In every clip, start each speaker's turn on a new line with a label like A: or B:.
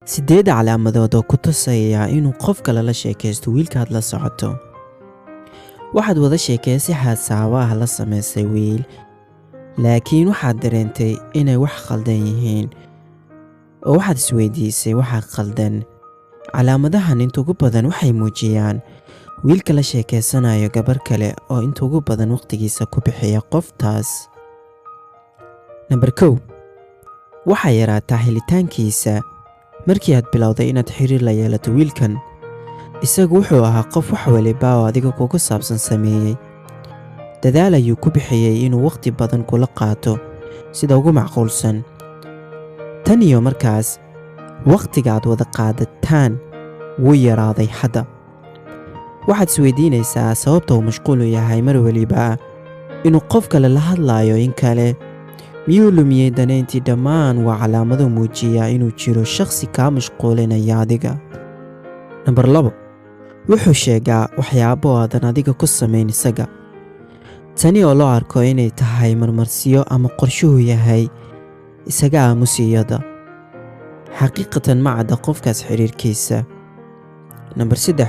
A: sideed calaamadood oo ku tusaya inuu qof kale la sheekaysto wiilkaad la socoto. waxaad wada sheekaysi xasaabaha la samaysay wiil, laakiin waxaad dareentay inay wax khaldan yihiin oo waxaad isweydiisay waxa khaldan. calaamadahan inta ugu badan waxay muujiyaan wiilka la sheekaysanayo gabar kale oo inta ugu badan waqtigiisa ku bixiya qoftaas. Number 1, waxaa yaraataa helitaankiisa. markii aad bilowday inaad xiriir la yeelato wiilkan, isagu wuxuu ahaa qof wax waliba oo adiga kugu saabsan sameeyey. dadaal ayuu ku bixiyey inuu waqti badan kula qaato sida ugu macquulsan. tan iyo markaas, waqtiga aad wada qaadataan wuu yaraaday hadda. waxaad isweydiinaysaa sababta uu mashquul u yahay mar waliba, inuu qof kale la hadlayo in kale. miyuu lumiyey danayntii? dhammaan waa calaamado muujiya inuu jiro shakhsi kaa mashquulinaya adiga. Number 2, wuxuu sheegaa waxyaabo aadan adiga ku samayn isaga. tani oo loo arko inay tahay marmarsiyo ama qorshuhu yahay isaga aamusiyada. xaqiiqatan ma cadda qofkaas xiriirkiisa. Number 3,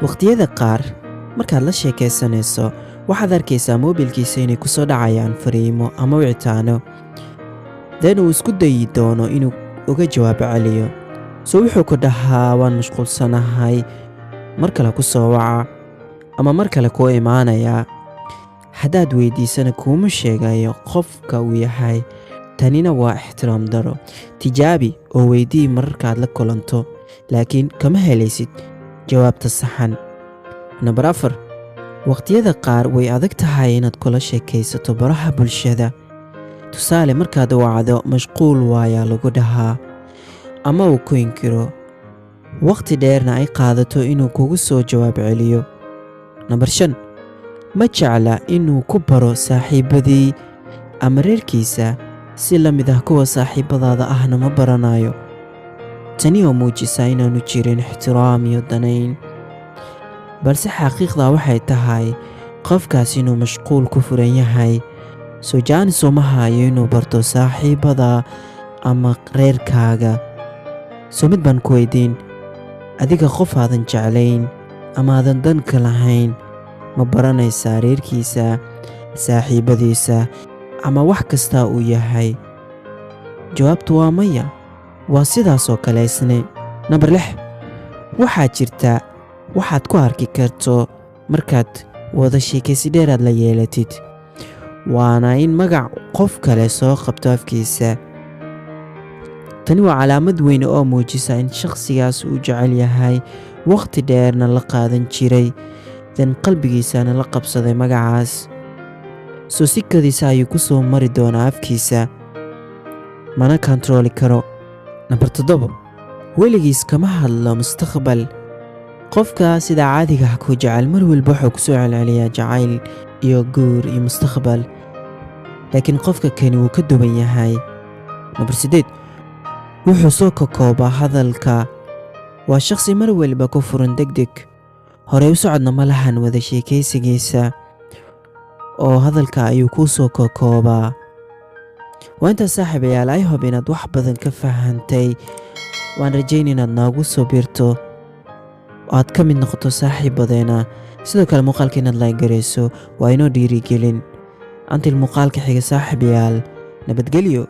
A: waqtiyada qaar markaad la sheekaysanayso waxaad arkaysaa moobilkiisa inay ku soo dhacayaan fariimo ama wicitaano, dan uu isku dayi doono inuu uga jawaabo celiyo. wuxuu ku dhahaa waan mashquulsanahay, mar kale ku soo waca ama mar kale kuu imaanayaa. haddaad weydiisana kuuma sheegayo qofka uu yahay. tanina waa ixtiraam daro. tijaabi oo weydii mararkaad la kulanto, laakiin kama helaysid jawaabta saxan. Number 4, waqtiyada qaar way adag tahay inaad kula sheekaysato baraha bulshada. tusaale, markaad wacdo mashquul waayaa lagu dhahaa, ama uu ku inkiro, waqti dheerna ay qaadato inuu kugu soo jawaab celiyo. Number 5, ma jecla inuu ku baro saaxiibadii ama reerkiisa, si la mid ah kuwa saaxiibadaada ahna ma baranayo. tani oo muujisa inaanu jirin ixtiraam iyo danayn. balse xaqiiqda waxay tahay qofkaas inuu mashquul ku furan yahay. jaanis uma hayo inuu barto saaxiibada ama reerkaaga. mid baan ku weydiin, adiga qof aadan jeclayn ama aadan danka lahayn, ma baranaysaa reerkiisa, saaxiibadiisa ama wax kasta uu yahay? jawaabtu waa maya. waa sidaas oo kale isne. Number 6, waxaa jirta waxaad ku arki karto markaad wada sheekaysi dheeraad la yeelatid, waana in magac qof kale soo qabto afkiisa. tani waa calaamad weyn oo muujisa in shakhsigaas uu jecel yahay, waqti dheerna la qaadan jiray, dan qalbigiisana la qabsaday magacaas. sikadiisa ayuu ku soo mari doonaa afkiisa, mana kontarooli karo. Number 7, weligiis kama hadlo mustaqbal. qofka sida caadiga ah ku jecel mar walba wuxuu ku soo celceliyaa jacayl iyo guur iyo mustaqbal, laakiin qofka kani wuu ka duwan yahay. Number 8, wuxuu soo koobaa hadalka. waa shakhsi mar walba ku furan degdeg, horey u socodna ma lahan wada sheekaysigiisa, oo hadalka ayuu kuu soo koobaa. waa intaas saaxiibayaal, I hope inaad wax badan ka fahantay. waan rajayn inaad noogu soo biirto oo aad ka mid noqoto saaxiibadeena. sidoo kale muuqaalka inaad like garayso waa inoo dhiirigelin. antil muuqaalka xiga saaxiibayaal, nabadgelyo.